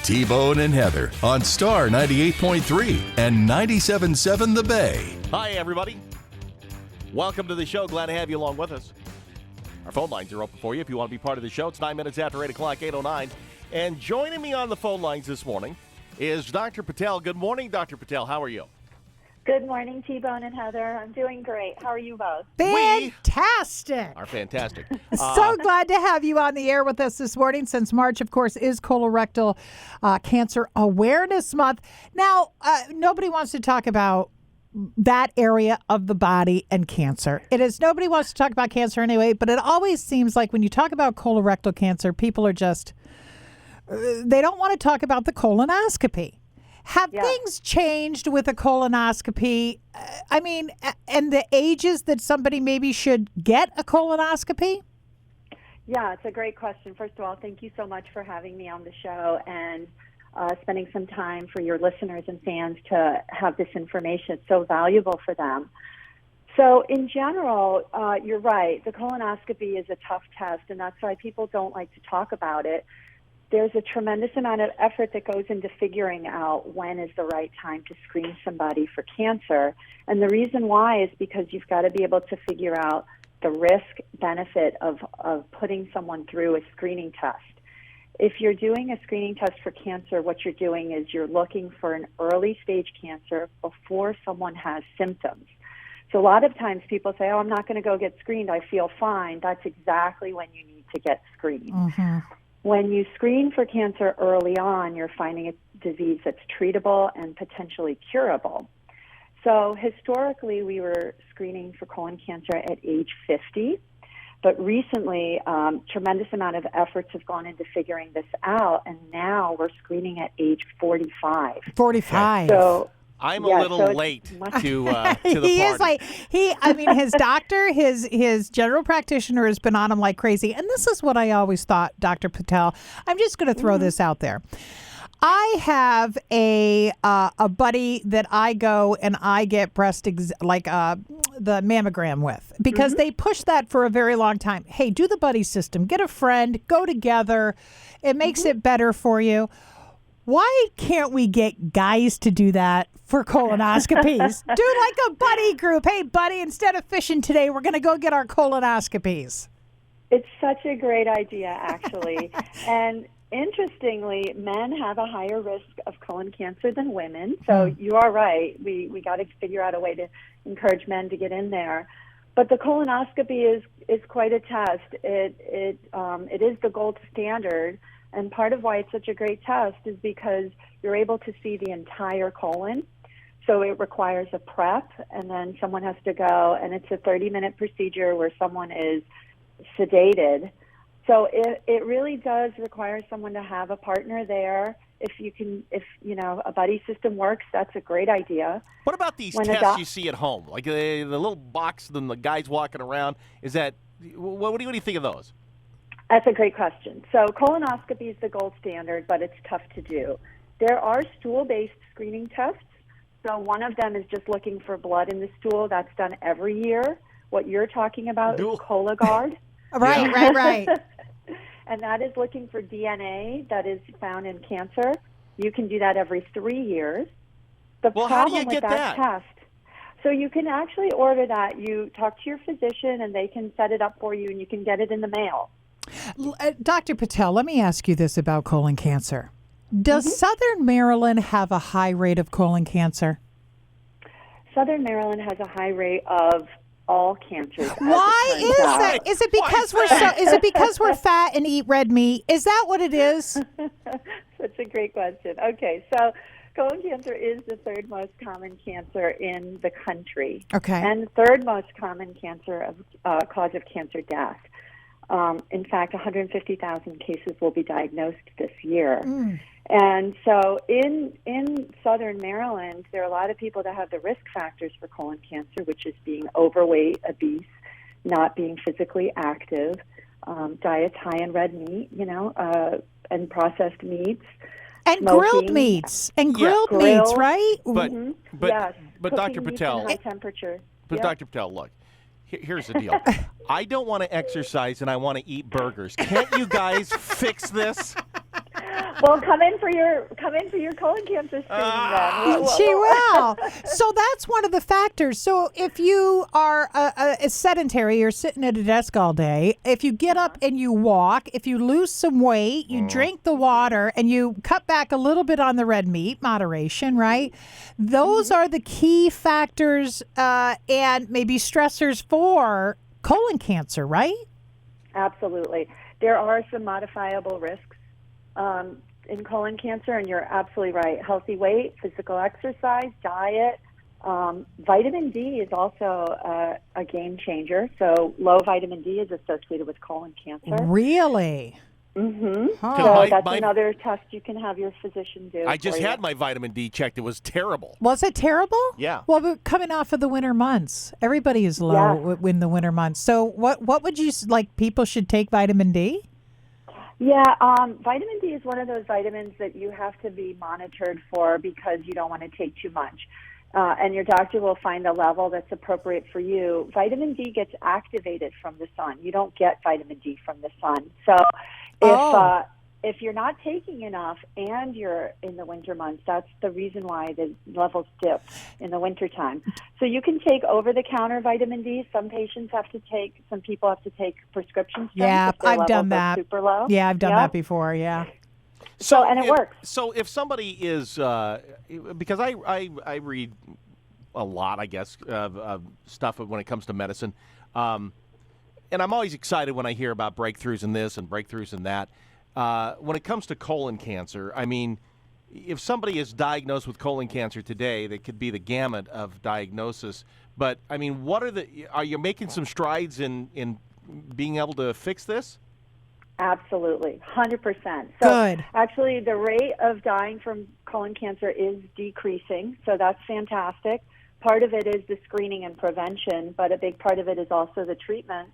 T-Bone and Heather on Star 98.3 and 97.7 The Bay. Hi, everybody. Welcome to the show. Glad to have you along with us. Our phone lines are open for you if you want to be part of the show. It's 9 minutes after 8 o'clock, 8:09. And joining me on the phone lines this morning is Dr. Patel. Good morning, Dr. Patel. How are you? Good morning, T-Bone and Heather. I'm doing great. How are you both? Fantastic. Are fantastic. So glad to have you on the air with us this morning, since March, of course, is Colorectal Cancer Awareness Month. Now, nobody wants to talk about that area of the body and cancer. Nobody wants to talk about cancer anyway, but it always seems like when you talk about colorectal cancer, people are just, they don't want to talk about the colonoscopy. Have things changed with a colonoscopy? And the ages that somebody maybe should get a colonoscopy? Yeah, it's a great question. First of all, thank you so much for having me on the show and spending some time for your listeners and fans to have this information. It's so valuable for them. So in general, you're right. The colonoscopy is a tough test, and that's why people don't like to talk about it. There's a tremendous amount of effort that goes into figuring out when is the right time to screen somebody for cancer. And the reason why is because you've got to be able to figure out the risk benefit of putting someone through a screening test. If you're doing a screening test for cancer, what you're doing is you're looking for an early stage cancer before someone has symptoms. So a lot of times people say, I'm not going to go get screened. I feel fine. That's exactly when you need to get screened. Mm-hmm. When you screen for cancer early on, you're finding a disease that's treatable and potentially curable. So historically, we were screening for colon cancer at age 50, but recently, tremendous amount of efforts have gone into figuring this out, and now we're screening at age 45. 45. So I'm a little late to the party. He is like, his doctor, his general practitioner has been on him like crazy. And this is what I always thought, Dr. Patel. I'm just going to throw this out there. I have a buddy that I go and I get the mammogram with, because they push that for a very long time. Hey, do the buddy system. Get a friend. Go together. It makes it better for you. Why can't we get guys to do that for colonoscopies? Do like a buddy group. Hey, buddy, instead of fishing today, we're going to go get our colonoscopies. It's such a great idea, actually. And interestingly, men have a higher risk of colon cancer than women. So you are right. We got to figure out a way to encourage men to get in there. But the colonoscopy is quite a test. It is the gold standard. And part of why it's such a great test is because you're able to see the entire colon. So it requires a prep, and then someone has to go, and it's a 30-minute procedure where someone is sedated. So it really does require someone to have a partner there. If a buddy system works, that's a great idea. What about these tests you see at home? Like the little box, then the guys walking around. What do you think of those? That's a great question. So colonoscopy is the gold standard, but it's tough to do. There are stool-based screening tests. So one of them is just looking for blood in the stool. That's done every year. What you're talking about is Cologuard. Right. And that is looking for DNA that is found in cancer. You can do that every 3 years. How do you get that test? So you can actually order that. You talk to your physician, and they can set it up for you, and you can get it in the mail. Dr. Patel, let me ask you this about colon cancer. Does Southern Maryland have a high rate of colon cancer? Southern Maryland has a high rate of all cancers. Why is that? Is it because we're fat and eat red meat? Is that what it is? That's a great question. Okay, so colon cancer is the third most common cancer in the country. Okay. And third most common cancer cause of cancer death. In fact, 150,000 cases will be diagnosed this year. And so in Southern Maryland, there are a lot of people that have the risk factors for colon cancer, which is being overweight, obese, not being physically active, diets high in red meat, and processed meats. And smoking, grilled meats. And grilled meats, right? But yes, Dr. Patel. High temperature. But Yep. Dr. Patel, look. Here's the deal. I don't want to exercise and I want to eat burgers. Can't you guys fix this? Well, come in for your colon cancer screening then. She will. So that's one of the factors. So if you are a sedentary, you're sitting at a desk all day, if you get up and you walk, if you lose some weight, you drink the water, and you cut back a little bit on the red meat, moderation, right? Those are the key factors and maybe stressors for colon cancer, right? Absolutely. There are some modifiable risks in colon cancer, and you're absolutely right. Healthy weight, physical exercise, diet. Vitamin D is also a game changer. So low vitamin D is associated with colon cancer. Really? Mm-hmm. Huh. So that's another test you can have your physician do. I just had my vitamin D checked. It was terrible. Was it terrible? Yeah. Well, we're coming off of the winter months. Everybody is low in the winter months. So what would you like? People should take vitamin D? Yeah, vitamin D is one of those vitamins that you have to be monitored for because you don't want to take too much. And your doctor will find a level that's appropriate for you. Vitamin D gets activated from the sun. You don't get vitamin D from the sun. So if you're not taking enough and you're in the winter months, that's the reason why the levels dip in the wintertime. So you can take over-the-counter vitamin D. Some people have to take prescription strength. Yeah, if their I've done levels are that. super low. Yeah, I've done that before, yeah. So and it works. So if somebody is, because I read a lot, I guess, of stuff when it comes to medicine, and I'm always excited when I hear about breakthroughs in this and breakthroughs in that. When it comes to colon cancer, I mean, if somebody is diagnosed with colon cancer today, that could be the gamut of diagnosis. But I mean, are you making some strides in being able to fix this? Absolutely, 100%. So Good. Actually, the rate of dying from colon cancer is decreasing, so that's fantastic. Part of it is the screening and prevention, but a big part of it is also the treatment.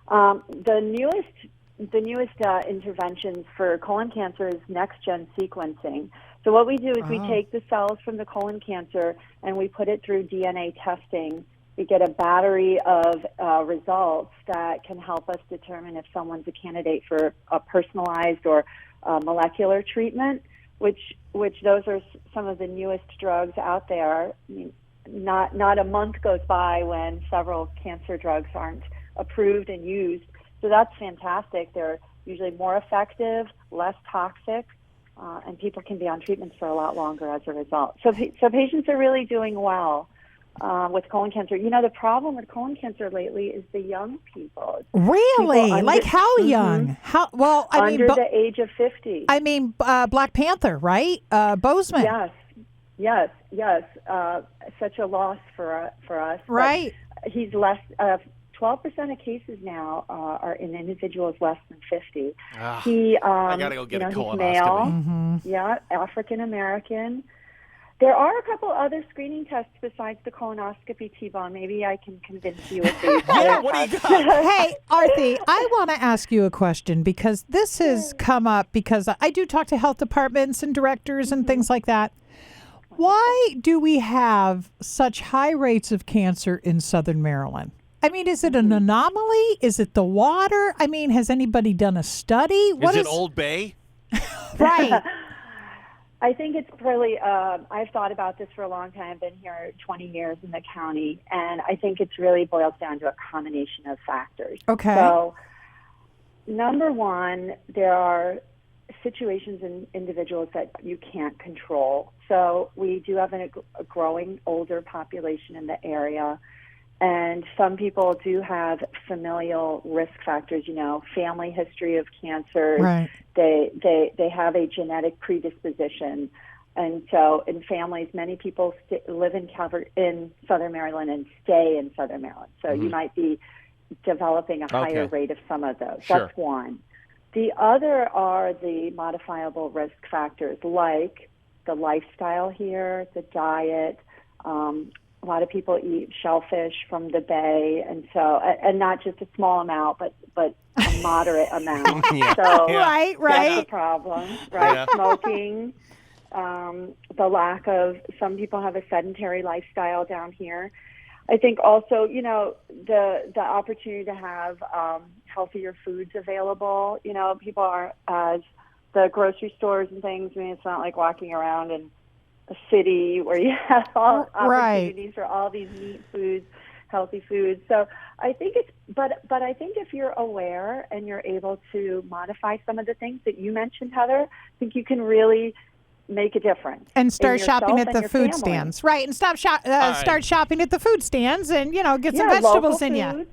The newest interventions for colon cancer is next-gen sequencing. So what we do is we take the cells from the colon cancer and we put it through DNA testing. We get a battery of results that can help us determine if someone's a candidate for a personalized or molecular treatment, which those are some of the newest drugs out there. I mean, not a month goes by when several cancer drugs aren't approved and used. So that's fantastic. They're usually more effective, less toxic, and people can be on treatments for a lot longer as a result. So patients are really doing well with colon cancer. You know, the problem with colon cancer lately is the young people. Really? Like how young? How? Well, I mean, under the age of 50. I mean, Black Panther, right? Bozeman. Yes. Such a loss for us. Right. But he's less. 12% of cases now are in individuals less than 50. I gotta go get a colonoscopy. He's male. Yeah, African American. There are a couple other screening tests besides the colonoscopy, T-Bone. Maybe I can convince you with these. Yeah, what do you got? Hey, Arati, I want to ask you a question because this has come up because I do talk to health departments and directors and things like that. Why do we have such high rates of cancer in Southern Maryland? I mean, is it an anomaly? Is it the water? I mean, has anybody done a study? Is it Old Bay? Right. I think it's really, I've thought about this for a long time. I've been here 20 years in the county, and I think it's really boils down to a combination of factors. Okay. So, number one, there are situations in individuals that you can't control. So we do have a growing older population in the area. And some people do have familial risk factors, you know, family history of cancer. Right. They have a genetic predisposition. And so in families, many people live in Southern Maryland and stay in Southern Maryland. So you might be developing a higher rate of some of those. Sure. That's one. The other are the modifiable risk factors like the lifestyle here, the diet. A lot of people eat shellfish from the bay, and so and not just a small amount, but a moderate amount. So Right. that's the problem, right? Yeah. Smoking, the lack of. Some people have a sedentary lifestyle down here. I think also, you know, the opportunity to have healthier foods available. You know, people aren't as the grocery stores and things. I mean, it's not like walking around in a city where you have all opportunities for all these neat foods, healthy foods. So I think but I think if you're aware and you're able to modify some of the things that you mentioned, Heather, I think you can really make a difference. And start shopping at the food family. stands. Right, and start shopping at the food stands and, get some local vegetables in you. foods,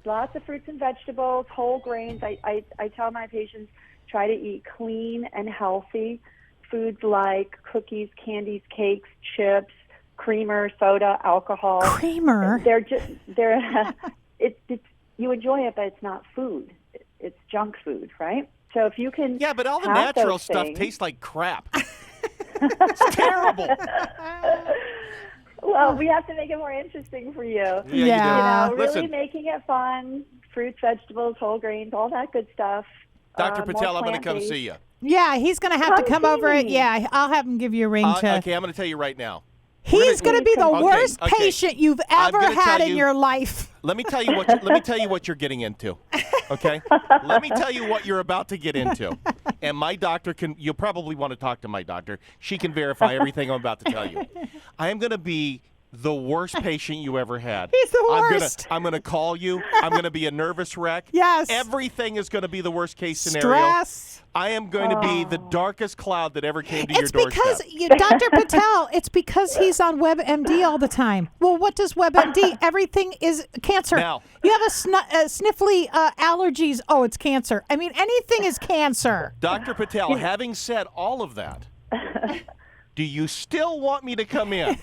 lots of fruits and vegetables, whole grains. I tell my patients, try to eat clean and healthy foods like cookies, candies, cakes, chips, creamer, soda, alcohol. Creamer? It's you enjoy it, but it's not food. It's junk food, right? So if you can Yeah, but all the have natural those stuff things, tastes like crap. It's terrible. well, we have to make it more interesting for you. Yeah. You know, really Listen, making it fun. Fruits, vegetables, whole grains, all that good stuff. Dr. More Patel, I'm going to come plant-based. see you. Yeah, he's going to have to come see over. me. Yeah, I'll have him give you a ring to. Okay, I'm going to tell you right now. He's going to be the Okay, worst okay. patient you've I'm ever gonna had tell in you- your life. Let me tell you what you're getting into. Okay? Let me tell you what you're about to get into. And my doctor you'll probably want to talk to my doctor. She can verify everything I'm about to tell you. I am going to be the worst patient you ever had. He's the worst. I'm gonna call you. I'm going to be a nervous wreck. Yes. Everything is going to be the worst case scenario. Stress. I am going to be the darkest cloud that ever came to your It's doorstep. because Dr. Patel. It's because he's on WebMD all the time. Well, what does WebMD? Everything is cancer. Now- you have a sniffly allergies. Oh, it's cancer. I mean, anything is cancer. Dr. Patel, having said all of that, do you still want me to come in?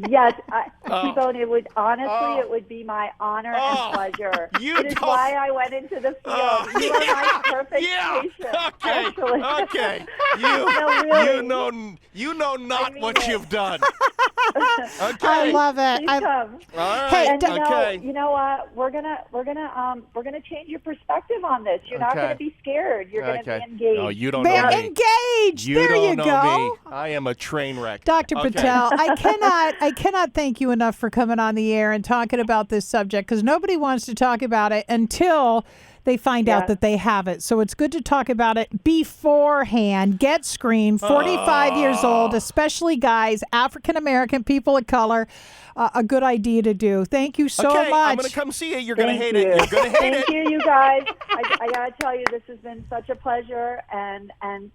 Yes, T-Bone, it would it would be my honor and pleasure. It is why I went into the field. You are my perfect patient. Okay. Actually. Okay. really. You know not what you've done. Okay. I love it. Please come. All right. Hey, And okay. you know what? We're gonna change your perspective on this. You're not Okay. gonna be scared. You're gonna be engaged. No, you don't They're know me. engaged. You there don't you know go. me. I am a train wreck. Dr. Okay. Patel, I cannot thank you enough for coming on the air and talking about this subject because nobody wants to talk about it until they find out that they have it. So it's good to talk about it beforehand. Get screened, 45 years old, especially guys, African American, people of color. A good idea to do. Thank you so Okay, much. I'm going to come see you. You're going to hate Thank it. you. You're going to hate Thank it. you, you guys. I gotta tell you, this has been such a pleasure, and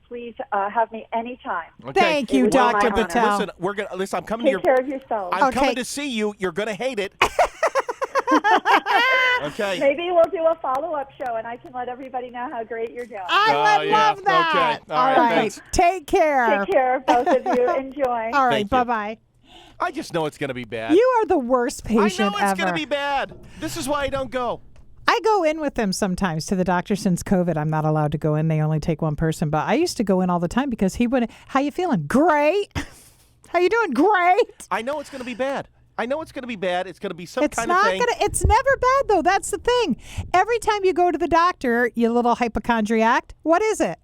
please have me anytime. Okay. Thank you, It was my Dr. honor. Patel. Listen, I'm coming Take to care of yourself. I'm Okay. coming to see you. You're going to hate it. Okay. Maybe we'll do a follow-up show, and I can let everybody know how great you're doing. I would yeah. love that. Okay. All right, thanks. Take care. Take care, both of you. Enjoy. All right. Thank you. Bye-bye. I just know it's going to be bad. You are the worst I patient know it's ever. going to be bad. This is why I don't go. I go in with them sometimes to the doctor since COVID. I'm not allowed to go in. They only take one person. But I used to go in all the time because he would, how you feeling? Great. How you doing? Great. I know it's going to be bad. I know it's going to be bad. It's going to be some It's kind not of thing. it's never bad though. That's the thing. Every time you go to the doctor, you little hypochondriac, what is it?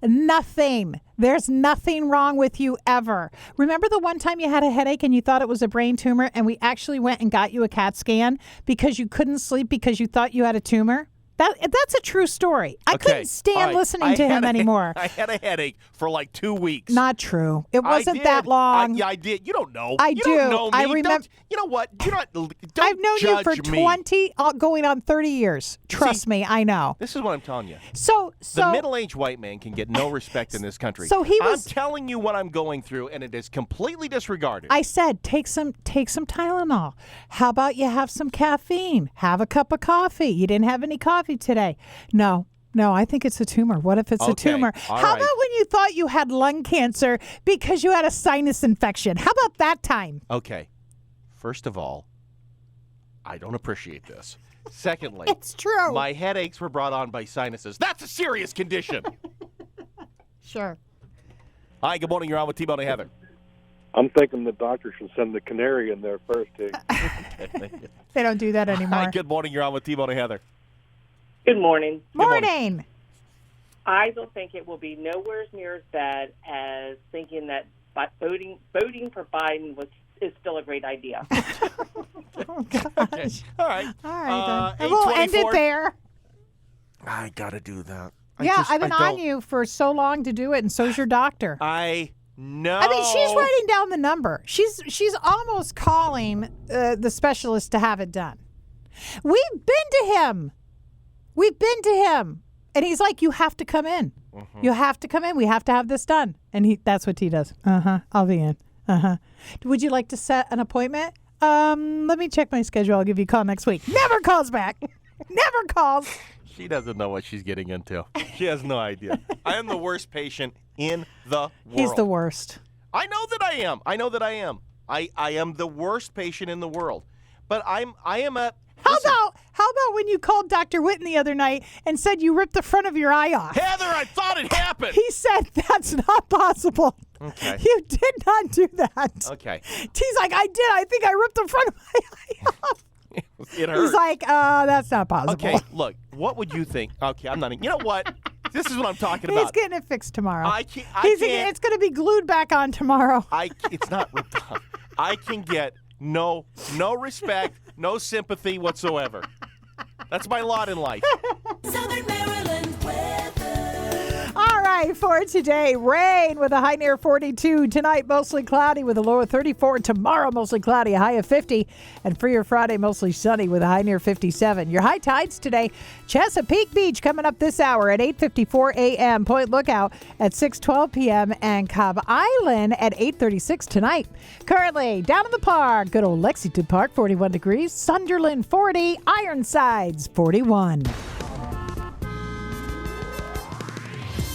Nothing. There's nothing wrong with you ever. Remember the one time you had a headache and you thought it was a brain tumor and we actually went and got you a CAT scan because you couldn't sleep because you thought you had a tumor? That's a true story. I couldn't stand all right. listening to him anymore. I had a headache for like 2 weeks. Not true. It wasn't I that did. long. Yeah, I did. You don't know. I you do. Don't know me. I remember- Don't, you know what? You're not. Don't I've known you for judge me. 20, going on 30 years. Trust me, I know. This is what I'm telling you. So The middle-aged white man can get no respect in this country. So he was- I'm telling you what I'm going through, and it is completely disregarded. I said, take some Tylenol. How about you have some caffeine? Have a cup of coffee. You didn't have any coffee today. No, I think it's a tumor. What if it's a Okay, tumor? all How right. about when you thought you had lung cancer because you had a sinus infection? How about that time? Okay. First of all, I don't appreciate this. Secondly, It's true. my headaches were brought on by sinuses. That's a serious condition. Sure. Hi, good morning. You're on with T-Bone and Heather. I'm thinking the doctor should send the canary in there first. They don't do that anymore. Hi, good morning. You're on with T-Bone and Heather. Good morning. Morning. I don't think it will be nowhere near as bad as thinking that voting for Biden is still a great idea. Oh, gosh. Okay. All right. All right, then. And we'll end it 8:24. there. I got to do that. I've been on you for so long to do it, and so's your doctor. I know. I mean, she's writing down the number. She's almost calling the specialist to have it done. We've been to him. And he's like, you have to come in. Mm-hmm. You have to come in. We have to have this done. And that's what he does. I'll be in. Would you like to set an appointment? Let me check my schedule. I'll give you a call next week. Never calls back. Never calls. She doesn't know what she's getting into. She has no idea. I am the worst patient in the world. He's the worst. I know that I am. I am the worst patient in the world. But I am a... How about when you called Dr. Witten the other night and said you ripped the front of your eye off? Heather, I thought it happened. He said that's not possible. Okay. You did not do that. Okay. He's like, I did. I think I ripped the front of my eye off. It hurt. He's like, that's not possible. Okay, look, what would you think? Okay, I'm not. You know what? This is what I'm talking about. He's getting it fixed tomorrow. I can't. It's going to be glued back on tomorrow. It's not ripped off. I can get no respect, no sympathy whatsoever. That's my lot in life. Southern Maryland weather. All right, for today, rain with a high near 42. Tonight, mostly cloudy with a low of 34. Tomorrow, mostly cloudy, a high of 50. And for your Friday, mostly sunny with a high near 57. Your high tides today, Chesapeake Beach coming up this hour at 8:54 a.m. Point Lookout at 6:12 p.m. And Cobb Island at 8:36 tonight. Currently, down in the park, good old Lexington Park, 41 degrees. Sunderland, 40. Ironsides, 41.